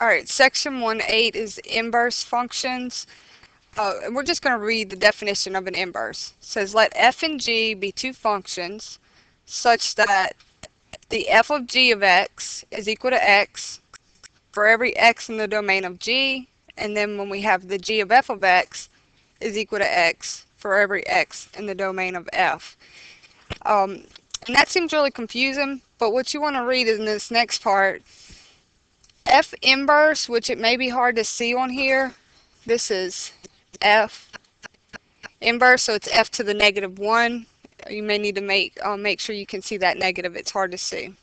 Alright, section 1.8 is inverse functions. We're just going to read the definition of an inverse. It says, let f and g be two functions such that the f of g of x is equal to x for every x in the domain of g, and then when we have the g of x is equal to x for every x in the domain of f. And that seems really confusing, but what you want to read in this next part, f inverse, which it may be hard to see on here, this is f inverse, so it's f to the negative 1. You may need to make sure you can see that negative. It's hard to see.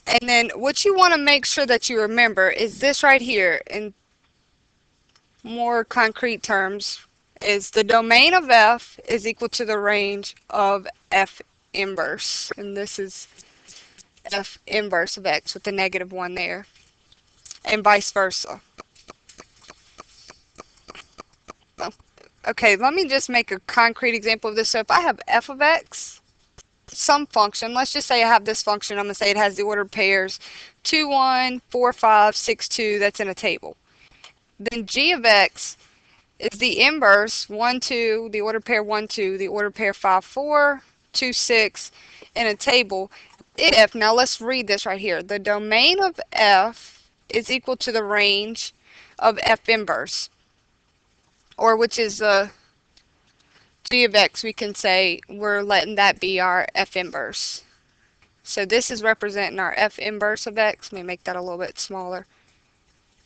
And then what you want to make sure that you remember is this right here, in more concrete terms, is the domain of f is equal to the range of f inverse. And this is f inverse of x with the negative 1 there. And vice versa. Okay, let me just make a concrete example of this. So if I have f of x, some function, let's just say I have this function, I'm going to say it has the ordered pairs 2, 1, 4, 5, 6, 2, that's in a table. Then g of x is the inverse 1, 2, the ordered pair 1, 2, the ordered pair 5, 4, 2, 6 in a table. If, now let's read this right here, the domain of f is equal to the range of f inverse, or which is the g of x, we can say we're letting that be our f inverse. So this is representing our f inverse of x. Let me make that a little bit smaller.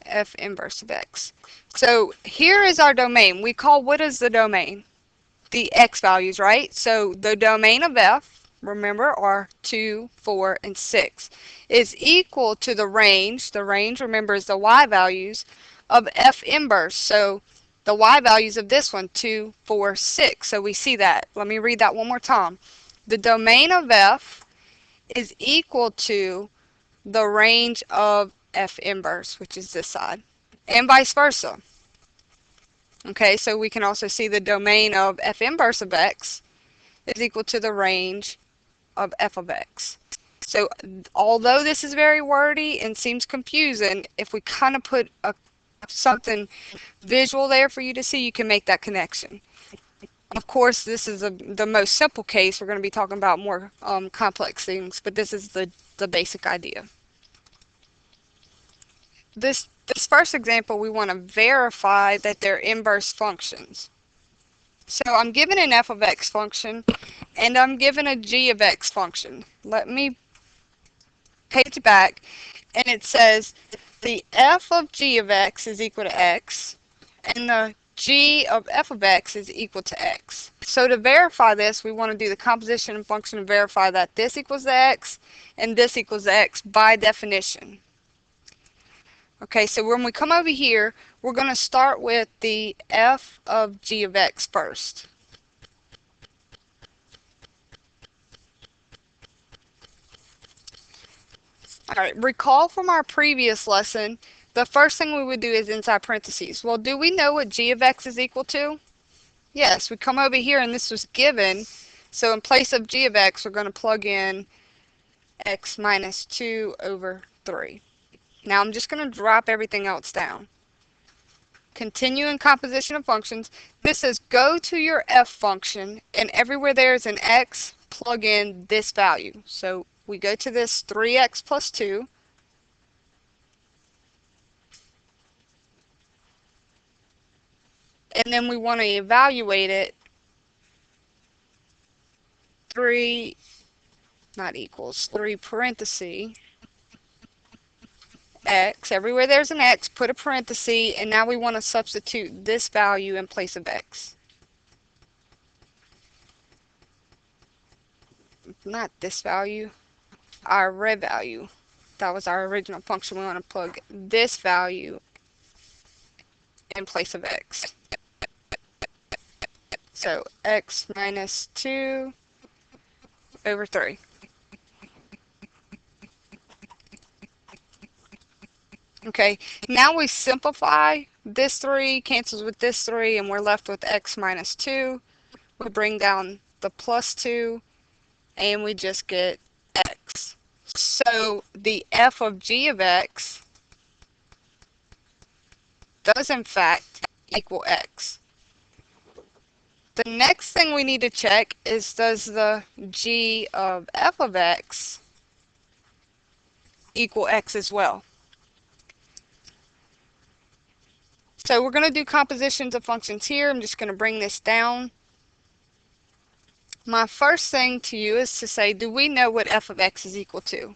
F inverse of x. So here is our domain. We call, what is the domain? The x values, right? So the domain of f, remember, are 2, 4, and 6, is equal to the range. The range, remember, is the y values of f inverse. So the y values of this one, 2, 4, 6. So we see that. Let me read that one more time. The domain of f is equal to the range of f inverse, which is this side, and vice versa. Okay, so we can also see the domain of f inverse of x is equal to the range of f of x. So although this is very wordy and seems confusing, if we kind of put something visual there for you to see, you can make that connection. Of course, this is the most simple case. We're going to be talking about more complex things, but this is the basic idea. This first example, we want to verify that they're inverse functions. So I'm given an f of x function, and I'm given a g of x function. Let me page back, and it says the f of g of x is equal to x, and the g of f of x is equal to x. So to verify this, we want to do the composition function and verify that this equals x and this equals x by definition. Okay, so when we come over here, we're going to start with the f of g of x first. Alright, recall from our previous lesson, the first thing we would do is inside parentheses. Well, do we know what g of x is equal to? Yes, we come over here and this was given, so in place of g of x, we're going to plug in x minus 2 over 3. Now I'm just going to drop everything else down. Continue in composition of functions. This says go to your f function, and everywhere there is an x, plug in this value. So we go to this 3x plus 2. And then we want to evaluate it. 3, not equals, 3 parenthesis x. Everywhere there's an x, put a parenthesis, and now we want to substitute this value in place of x. Not this value, our red value. That was our original function. We want to plug this value in place of x. So x minus 2 over 3. Okay, now we simplify. This 3 cancels with this 3, and we're left with x minus 2. We bring down the plus 2, and we just get x. So the f of g of x does in fact equal x. The next thing we need to check is, does the g of f of x equal x as well? So we're going to do compositions of functions here. I'm just going to bring this down. My first thing to you is to say, do we know what f of x is equal to?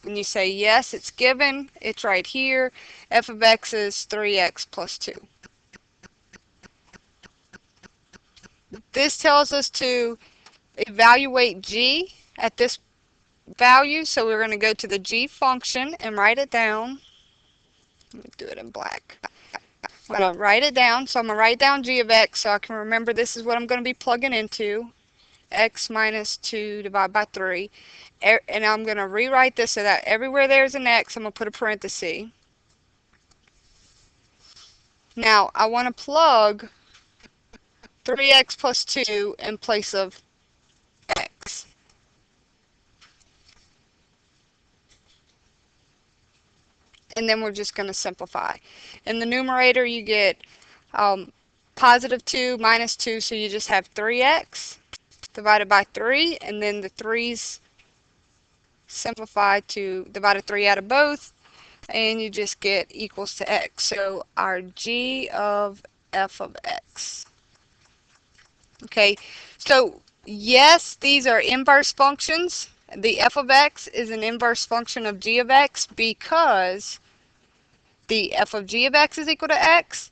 When you say yes, it's given, it's right here. F of x is 3x plus 2. This tells us to evaluate g at this value, so we're going to go to the g function and write it down. Let me do it in black. I'm going to write it down, so I'm going to write down g of x so I can remember this is what I'm going to be plugging into. X minus 2 divided by 3. And I'm going to rewrite this so that everywhere there's an x, I'm going to put a parenthesis. Now, I want to plug 3x plus 2 in place of x. And then we're just going to simplify. In the numerator, you get positive 2 minus 2, so you just have 3x divided by 3, and then the 3's simplify to divide 3 out of both, and you just get equals to x. So our g of f of x. Okay, so yes, these are inverse functions. The f of x is an inverse function of g of x because the f of g of x is equal to x,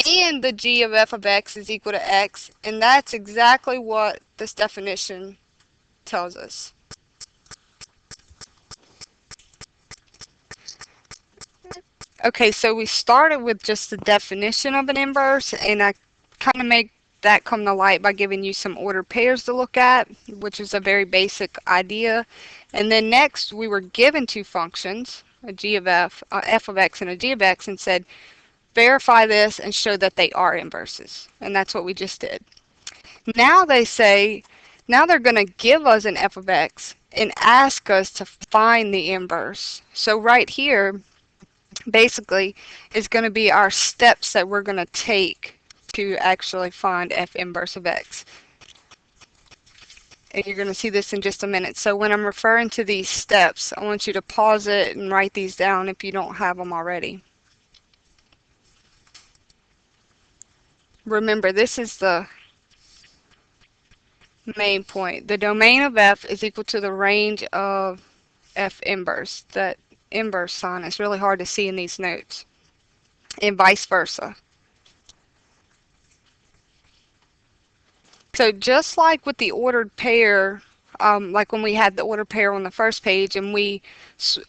and the g of f of x is equal to x, and that's exactly what this definition tells us. Okay, so we started with just the definition of an inverse, and I kind of make that come to light by giving you some ordered pairs to look at, which is a very basic idea. And then next, we were given two functions, a g of f, f of x and a g of x, and said, verify this and show that they are inverses. And that's what we just did. Now they say, now they're going to give us an f of x and ask us to find the inverse. So right here, basically, is going to be our steps that we're going to take to actually find f inverse of x. And you're going to see this in just a minute. So when I'm referring to these steps, I want you to pause it and write these down if you don't have them already. Remember, this is the main point. The domain of f is equal to the range of f inverse. That inverse sign is really hard to see in these notes, and vice versa. So just like with the ordered pair, like when we had the ordered pair on the first page and we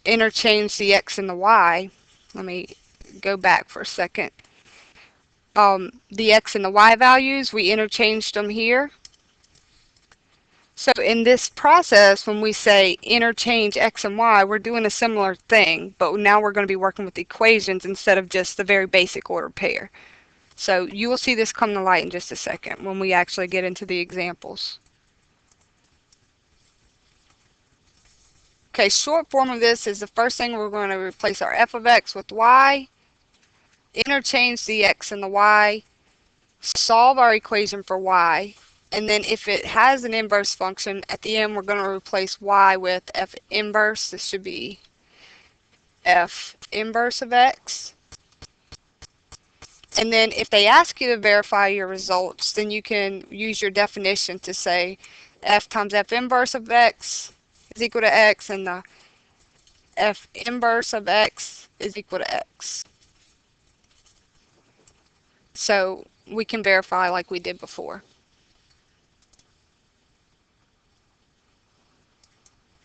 interchanged the x and the y, let me go back for a second. The x and the y values, we interchanged them here. So in this process, when we say interchange x and y, we're doing a similar thing, but now we're going to be working with equations instead of just the very basic ordered pair. So you will see this come to light in just a second when we actually get into the examples. Okay, short form of this is the first thing we're going to replace our f of x with y, interchange the x and the y, solve our equation for y, and then if it has an inverse function, at the end we're going to replace y with f inverse. This should be f inverse of x. And then if they ask you to verify your results, then you can use your definition to say f times f inverse of x is equal to x, and the f inverse of x is equal to x. So we can verify like we did before.